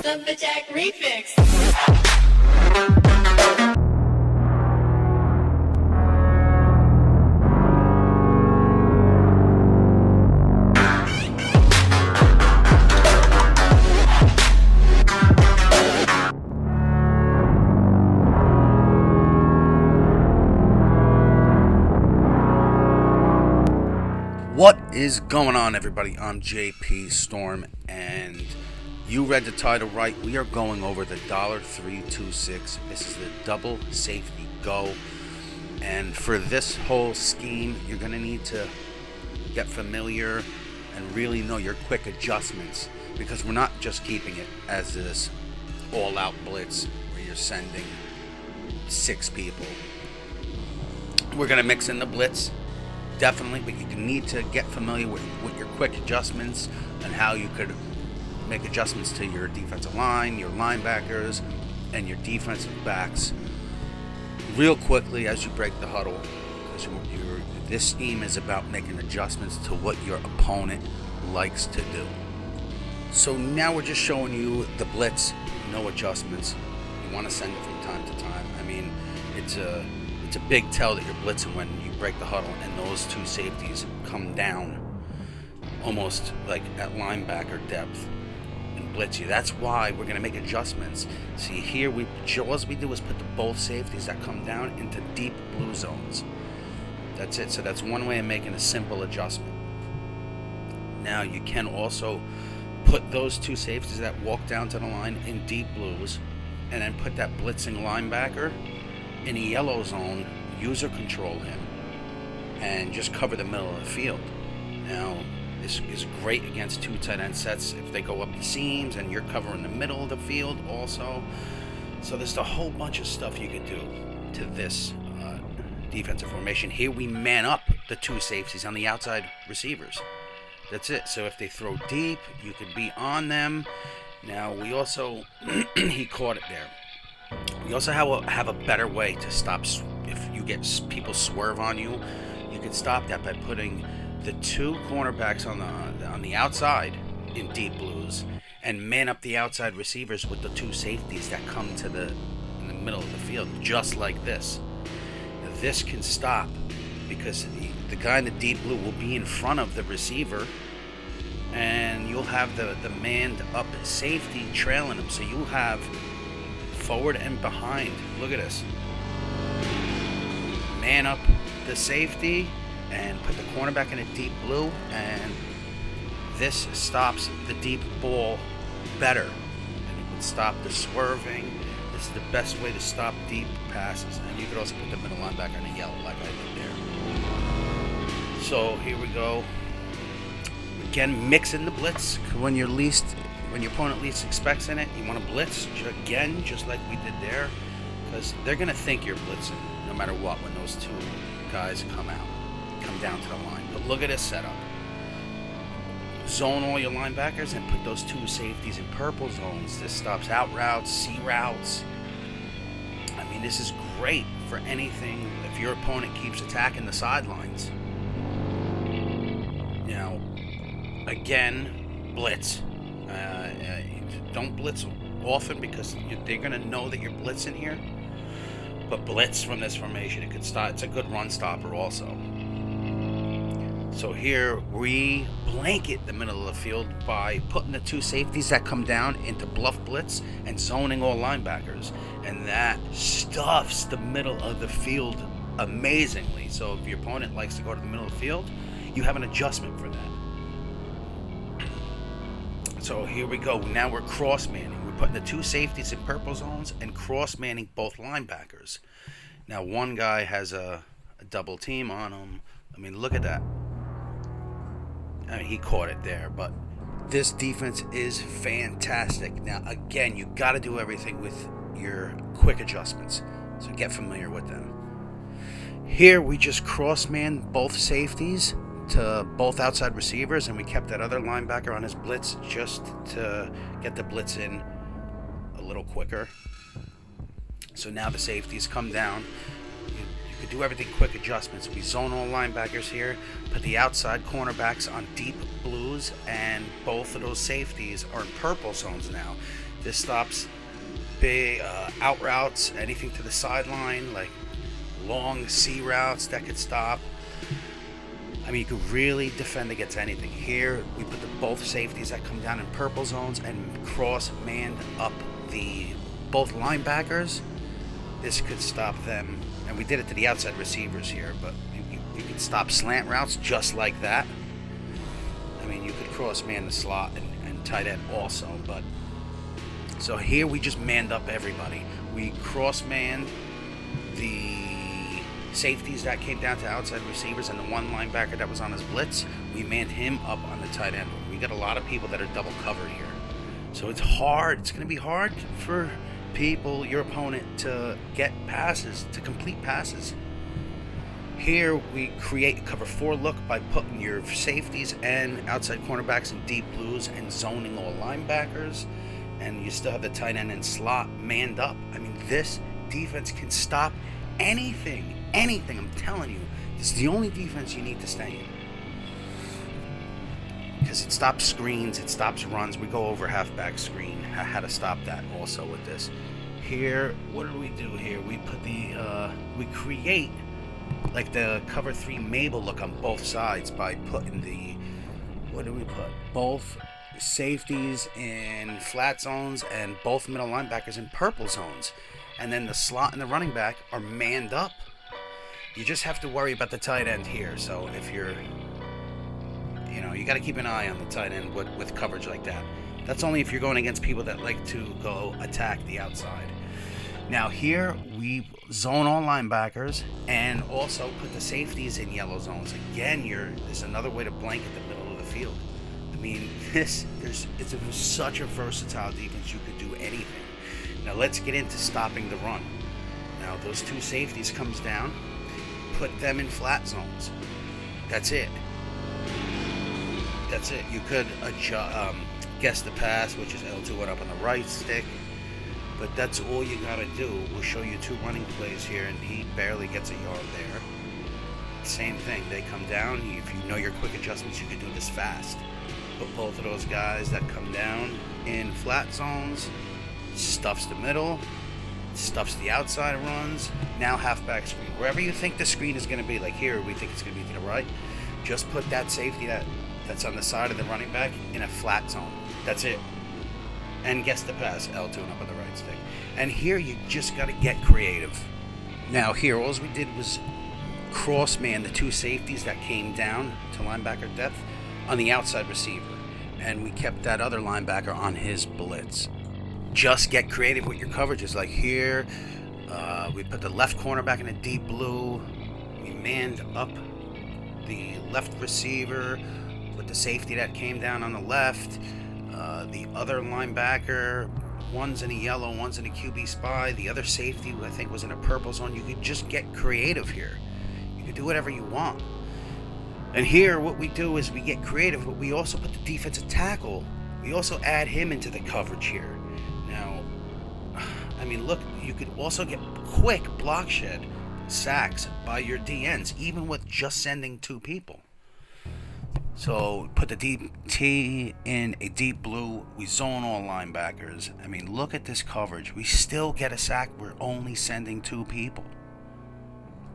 of the Jack Refix. What is going on, everybody? I'm JP Storm, and you read the title right. We are going over the $326. This is the double safety go, and for this whole scheme, you're going to need to get familiar and really know your quick adjustments, because we're not just keeping it as this all-out blitz where you're sending 6 people. We're going to mix in the blitz, definitely, but you need to get familiar with your quick adjustments and how you could make adjustments to your defensive line, your linebackers, and your defensive backs real quickly as you break the huddle, because this scheme is about making adjustments to what your opponent likes to do. So now we're just showing you the blitz, no adjustments. You want to send it from time to time. I mean, it's a big tell that you're blitzing when you break the huddle and those 2 safeties come down almost like at linebacker depth and blitz you. That's why we're going to make adjustments. See here, all we do is put both safeties that come down into deep blue zones. That's it. So that's one way of making a simple adjustment. Now you can also put those 2 safeties that walk down to the line in deep blues, and then put that blitzing linebacker in a yellow zone, user control him, and just cover the middle of the field. Now, this is great against 2 tight end sets if they go up the seams and you're covering the middle of the field also. So there's a whole bunch of stuff you can do to this defensive formation. Here we man up the 2 safeties on the outside receivers. That's it. So if they throw deep, you could be on them. Now, we also, he caught it there. We also have a better way to stop. If you get people swerve on you, you can stop that by putting the 2 cornerbacks on the outside in deep blues and man up the outside receivers with the 2 safeties that come in the middle of the field, just like this. Now, this can stop because the guy in the deep blue will be in front of the receiver, and you'll have the manned up safety trailing him. So you'll have forward and behind. Look at this. Man up the safety and put the cornerback in a deep blue, and this stops the deep ball better, and it would stop the swerving. This is the best way to stop deep passes. And you could also put the middle linebacker in a yellow like I did there. So here we go. Again, mix in the blitz when your opponent least expects in it. You want to blitz again, just like we did there, because they're going to think you're blitzing no matter what when those 2 guys come down to the line. But look at this setup. Zone all your linebackers and put those 2 safeties in purple zones. This stops out routes, C routes. I mean, this is great for anything if your opponent keeps attacking the sidelines. Now, again, blitz. Don't blitz often because they're going to know that you're blitzing here. But blitz from this formation, it could stop. It's a good run stopper also. So here we blanket the middle of the field by putting the 2 safeties that come down into bluff blitz and zoning all linebackers. And that stuffs the middle of the field amazingly. So if your opponent likes to go to the middle of the field, you have an adjustment for that. So here we go. Now we're cross-manning. We're putting the 2 safeties in purple zones and cross-manning both linebackers. Now one guy has a double team on him. I mean, look at that. I mean, he caught it there, but this defense is fantastic. Now, again, you got to do everything with your quick adjustments, so get familiar with them. Here we just cross-man both safeties to both outside receivers, and we kept that other linebacker on his blitz just to get the blitz in a little quicker. So now the safeties come down. You could do everything quick adjustments. We zone all linebackers here, put the outside cornerbacks on deep blues, and both of those safeties are in purple zones now. This stops big out routes, anything to the sideline, like long C routes that could stop. I mean, you could really defend against anything. Here, we put both safeties that come down in purple zones and cross-manned up both linebackers. This could stop them. And we did it to the outside receivers here, but you could stop slant routes just like that. I mean, you could cross-man the slot and tight end also, but... So here we just manned up everybody. We cross-manned the safeties that came down to outside receivers, and the one linebacker that was on his blitz, we manned him up on the tight end. We got a lot of people that are double covered here. So it's hard. It's going to be hard for people, your opponent, to get passes, to complete passes. Here we create cover 4 look by putting your safeties and outside cornerbacks in deep blues and zoning all linebackers. And you still have the tight end and slot manned up. I mean, this defense can stop anything. Anything, I'm telling you. It's the only defense you need to stay in. Because it stops screens, it stops runs. We go over halfback screen. I had to stop that also with this. Here, what do we do here? We put we create like the cover 3 Mabel look on both sides by putting what do we put? Both safeties in flat zones and both middle linebackers in purple zones. And then the slot and the running back are manned up. You just have to worry about the tight end here. So if you're, you got to keep an eye on the tight end with coverage like that. That's only if you're going against people that like to go attack the outside. Now here we zone all linebackers and also put the safeties in yellow zones. Again, there's another way to blanket the middle of the field. I mean, it's such a versatile defense. You could do anything. Now let's get into stopping the run. Now those 2 safeties comes down. Put them in flat zones. That's it. You could guess the pass, which is L2 went up on the right stick, but that's all you gotta do. We'll show you 2 running plays here, and he barely gets a yard there. Same thing. They come down. If you know your quick adjustments, you can do this fast. Put both of those guys that come down in flat zones. Stuffs the middle. Stuffs the outside runs. Now halfback screen. Wherever you think the screen is going to be, like here we think it's going to be to the right, just put that safety that's on the side of the running back in a flat zone. That's it. And guess the pass, L2 up on the right stick. And here you just got to get creative. Now here all we did was cross-man the 2 safeties that came down to linebacker depth on the outside receiver. And we kept that other linebacker on his blitz. Just get creative with your coverages. Like here, we put the left cornerback in a deep blue. We manned up the left receiver with the safety that came down on the left. The other linebacker, one's in a yellow, one's in a QB spy. The other safety, I think, was in a purple zone. You could just get creative here. You could do whatever you want. And here, what we do is we get creative, but we also put the defensive tackle. We also add him into the coverage here. Now, I mean, look, you could also get quick block shed sacks by your DNs, even with just sending 2 people. So put the DT in a deep blue. We zone all linebackers. I mean, look at this coverage. We still get a sack. We're only sending 2 people.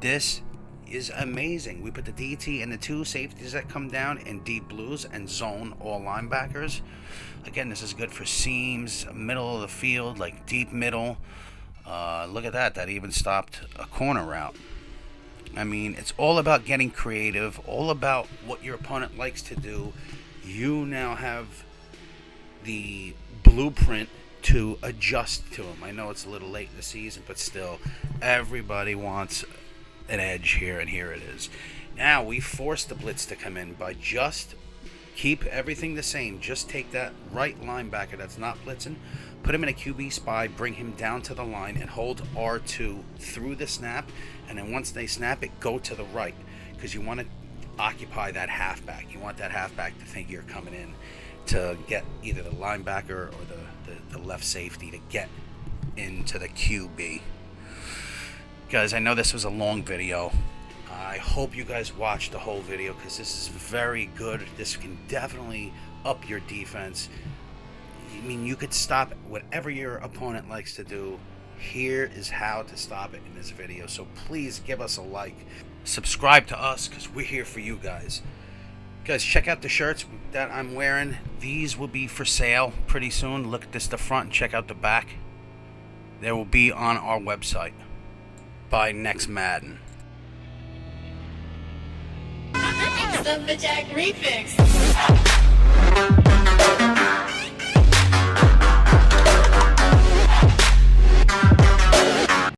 This is amazing. We put the DT and the 2 safeties that come down in deep blues and zone all linebackers. Again, this is good for seams, middle of the field, like deep middle. Look at that. That even stopped a corner route. I mean, it's all about getting creative, all about what your opponent likes to do. You now have the blueprint to adjust to them. I know it's a little late in the season, but still, everybody wants an edge here, and here it is. Now, we force the blitz to come in by just keep everything the same. Just take that right linebacker that's not blitzing, put him in a QB spy, bring him down to the line, and hold R2 through the snap. And then once they snap it, go to the right, because you want to occupy that halfback. You want that halfback to think you're coming in to get either the linebacker or the left safety to get into the QB. Guys, I know this was a long video. I hope you guys watched the whole video, because this is very good. This can definitely up your defense. I mean, you could stop whatever your opponent likes to do. Here is how to stop it in this video. So please give us a like. Subscribe to us because we're here for you guys. Guys, check out the shirts that I'm wearing. These will be for sale pretty soon. Look at this, the front, and check out the back. They will be on our website by next Madden. The Jack Refix.